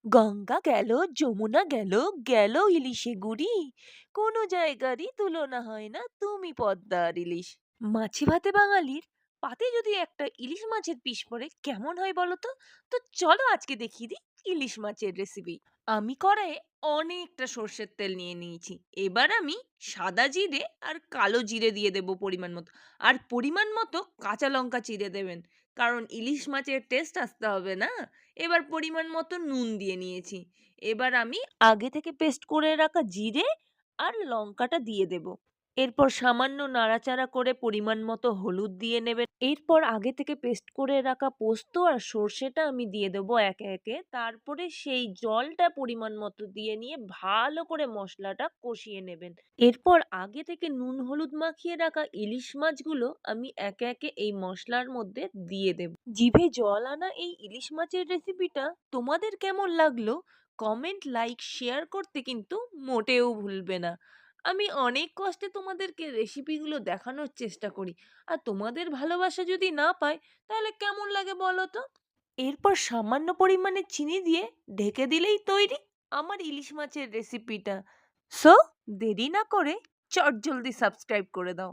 গঙ্গা গেল, যমুনা গেল, গেল ইলিশে গুড়ি। কোনো জায়গারই তুলনা হয় না তুমি পদ্মার ইলিশ। মাছে ভাতে বাঙালির পাতে যদি একটা ইলিশ মাছের পিস পড়ে কেমন হয় বলো তো? তো চলো আজকে দেখিয়ে দিই ইলিশ মাছের রেসিপি। আমি কড়াইয়ে অনেকটা সর্ষের তেল নিয়ে নিয়েছি। এবার আমি সাদা জিরে আর কালো জিরে দিয়ে দেব পরিমাণ মতো। আর পরিমাণ মতো কাঁচা লঙ্কা চিড়ে দেবেন। কারণ ইলিশ মাছের টেস্ট আসতে হবে না? এবার পরিমাণ মতো নুন দিয়ে নিয়েছি। এবার আমি আগে থেকে পেস্ট করে রাখা জিরে আর লঙ্কাটা দিয়ে দেব। এরপর সামান্য নাড়াচাড়া করে পরিমাণ মতো হলুদ দিয়ে নেবেন। এরপর আগে থেকে পেস্ট করে রাখা পোস্ত আর সর্ষেটা আমি দিয়ে দেবো একে একে। তারপরে সেই জলটা পরিমাণ মতো দিয়ে নিয়ে ভালো করে মশলাটা কষিয়ে নেবেন। এরপর আগে থেকে নুন হলুদ মাখিয়ে রাখা ইলিশ মাছগুলো আমি একে একে এই মশলার মধ্যে দিয়ে দেব। জিভে জল আনা এই ইলিশ মাছের রেসিপিটা তোমাদের কেমন লাগলো? কমেন্ট, লাইক, শেয়ার করতে কিন্তু মোটেও ভুলবে না। আমি অনেক কষ্টে তোমাদেরকে রেসিপিগুলো দেখানোর চেষ্টা করি। আর তোমাদের ভালোবাসা যদি না পাই তাহলে কেমন লাগে বলো তো? এরপর সামান্য পরিমাণে চিনি দিয়ে ঢেকে দিলেই তৈরি আমার ইলিশ মাছের রেসিপিটা। সো দেরি না করে চটজলদি সাবস্ক্রাইব করে দাও।